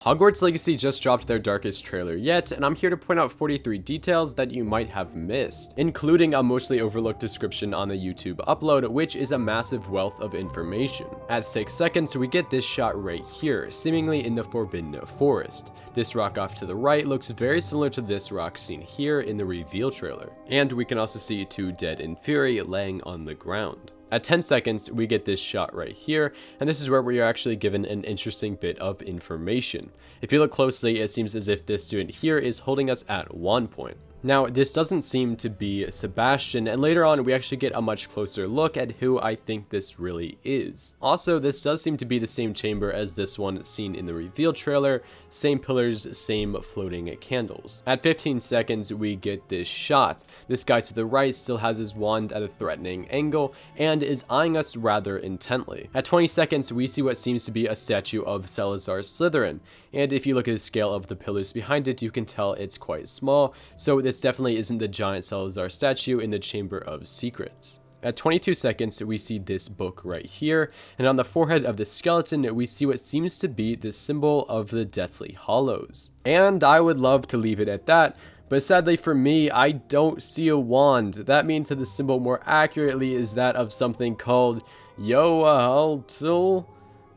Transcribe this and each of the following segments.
Hogwarts Legacy just dropped their darkest trailer yet, and I'm here to point out 43 details that you might have missed, including a mostly overlooked description on the YouTube upload, which is a massive wealth of information. At 6 seconds, we get this shot right here, seemingly in the Forbidden Forest. This rock off to the right looks very similar to this rock seen here in the reveal trailer. And we can also see two dead Inferi laying on the ground. At 10 seconds, we get this shot right here, and this is where we are actually given an interesting bit of information. If you look closely, it seems as if this student here is holding us at wand point. Now, this doesn't seem to be Sebastian, and later on we actually get a much closer look at who I think this really is. Also, this does seem to be the same chamber as this one seen in the reveal trailer, same pillars, same floating candles. At 15 seconds, we get this shot. This guy to the right still has his wand at a threatening angle, and is eyeing us rather intently. At 20 seconds, we see what seems to be a statue of Salazar Slytherin, and if you look at the scale of the pillars behind it, you can tell it's quite small, so this definitely isn't the giant Salazar statue in the Chamber of Secrets. At 22 seconds, we see this book right here, and on the forehead of the skeleton, we see what seems to be the symbol of the Deathly Hallows. And I would love to leave it at that, but sadly for me, I don't see a wand. That means that the symbol more accurately is that of something called Yoahtl,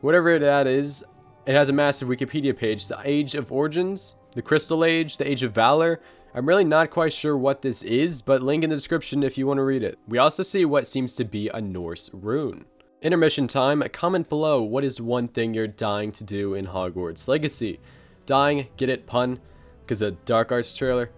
whatever that is. It has a massive Wikipedia page, the Age of Origins, the Crystal Age, the Age of Valor. I'm really not quite sure what this is, but link in the description if you want to read it. We also see what seems to be a Norse rune. Intermission time, comment below what is one thing you're dying to do in Hogwarts Legacy. Dying, get it, pun, because a Dark Arts trailer?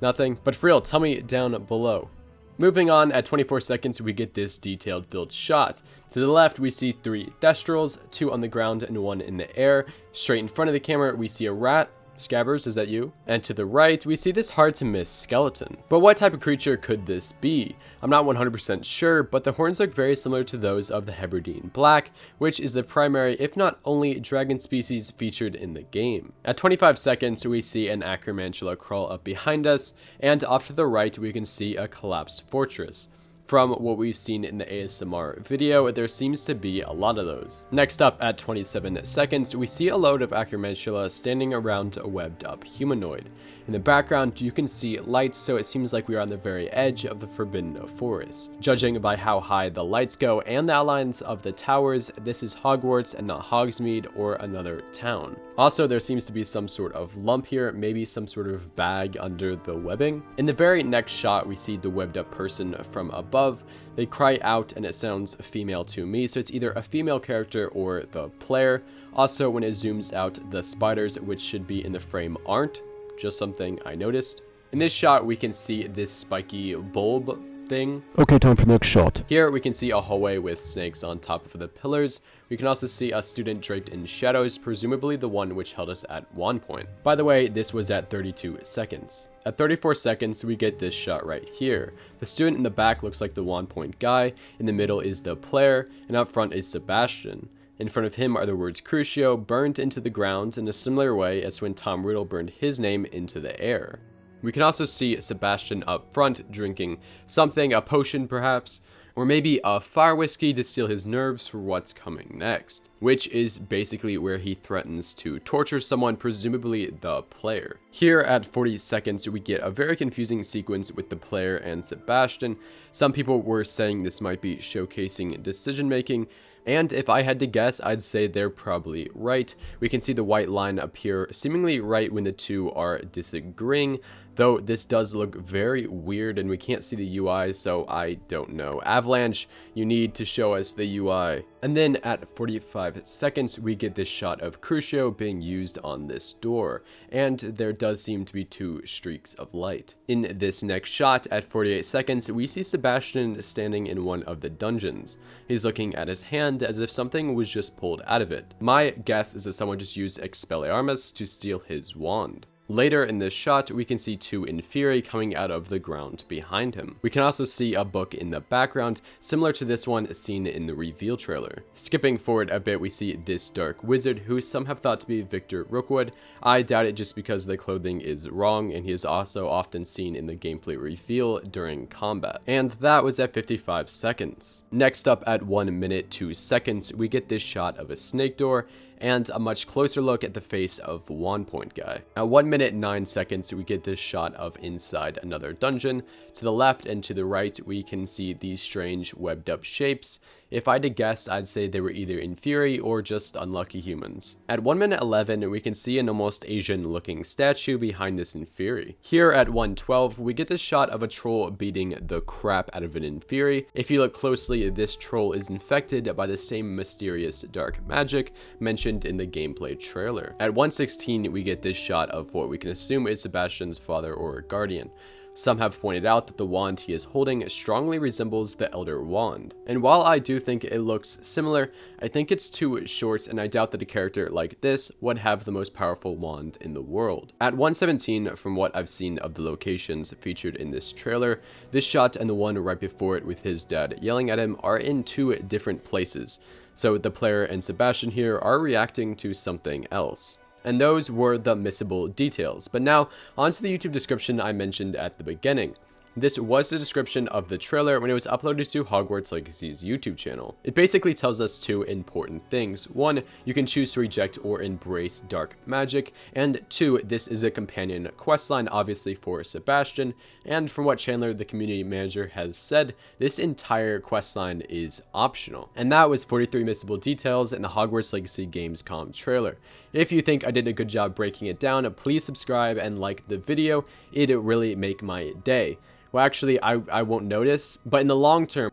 Nothing, but for real, tell me down below. Moving on, at 24 seconds, we get this detailed filled shot. To the left, we see 3 Thestrals, 2 on the ground and 1 in the air. Straight in front of the camera, we see a rat. Scabbers, is that you? And to the right, we see this hard to miss skeleton. But what type of creature could this be? I'm not 100% sure, but the horns look very similar to those of the Hebridean Black, which is the primary, if not only, dragon species featured in the game. At 25 seconds, we see an Acromantula crawl up behind us, and off to the right, we can see a collapsed fortress. From what we've seen in the ASMR video, there seems to be a lot of those. Next up, at 27 seconds, we see a load of Acromantula standing around a webbed up humanoid. In the background, you can see lights, so it seems like we are on the very edge of the Forbidden Forest. Judging by how high the lights go and the outlines of the towers, this is Hogwarts and not Hogsmeade or another town. Also, there seems to be some sort of lump here, maybe some sort of bag under the webbing. In the very next shot, we see the webbed up person from above. They cry out and it sounds female to me, so it's either a female character or the player. Also, when it zooms out, the spiders, which should be in the frame, aren't. Just something I noticed. In this shot, we can see this spiky bulb thing. Okay, time for the next shot. Here we can see a hallway with snakes on top of the pillars. We can also see a student draped in shadows, presumably the one which held us at wand point. By the way, this was at 32 seconds. At 34 seconds, we get this shot right here. The student in the back looks like the wand point guy, in the middle is the player, and up front is Sebastian. In front of him are the words Crucio burned into the ground in a similar way as when Tom Riddle burned his name into the air. We can also see Sebastian up front drinking something, a potion perhaps, or maybe a fire whiskey to steal his nerves for what's coming next, which is basically where he threatens to torture someone, presumably the player. Here at 40 seconds, we get a very confusing sequence with the player and Sebastian. Some people were saying this might be showcasing decision making, and if I had to guess, I'd say they're probably right. We can see the white line appear seemingly right when the two are disagreeing, though this does look very weird and we can't see the UI, so I don't know. Avalanche, you need to show us the UI. And then at 45 seconds, we get this shot of Crucio being used on this door, and there does seem to be 2 streaks of light. In this next shot, at 48 seconds, we see Sebastian standing in one of the dungeons. He's looking at his hand as if something was just pulled out of it. My guess is that someone just used Expelliarmus to steal his wand. Later in this shot, we can see 2 Inferi coming out of the ground behind him. We can also see a book in the background, similar to this one seen in the reveal trailer. Skipping forward a bit, we see this dark wizard, who some have thought to be Victor Rookwood. I doubt it just because the clothing is wrong, and he is also often seen in the gameplay reveal during combat. And that was at 55 seconds. Next up, at 1 minute 2 seconds, we get this shot of a snake door, and a much closer look at the face of Wand Point Guy. At 1 minute 9 seconds, we get this shot of inside another dungeon. To the left and to the right, we can see these strange webbed up shapes. If I had to guess, I'd say they were either inferi or just unlucky humans. At 1 minute 11, we can see an almost Asian looking statue behind this inferi. Here at 1:12, we get this shot of a troll beating the crap out of an inferi. If you look closely, this troll is infected by the same mysterious dark magic mentioned in the gameplay trailer. At 1:16, we get this shot of what we can assume is Sebastian's father or guardian. Some have pointed out that the wand he is holding strongly resembles the Elder Wand. And while I do think it looks similar, I think it's too short, and I doubt that a character like this would have the most powerful wand in the world. At 1:17, from what I've seen of the locations featured in this trailer, this shot and the one right before it with his dad yelling at him are in two different places. So the player and Sebastian here are reacting to something else. And those were the missable details. But now, onto the YouTube description I mentioned at the beginning. This was the description of the trailer when it was uploaded to Hogwarts Legacy's YouTube channel. It basically tells us two important things. One, you can choose to reject or embrace dark magic, and two, this is a companion questline, obviously for Sebastian, and from what Chandler, the community manager, has said, this entire questline is optional. And that was 43 missable details in the Hogwarts Legacy Gamescom trailer. If you think I did a good job breaking it down, please subscribe and like the video. It'd really make my day. Well, actually, I won't notice, but in the long term,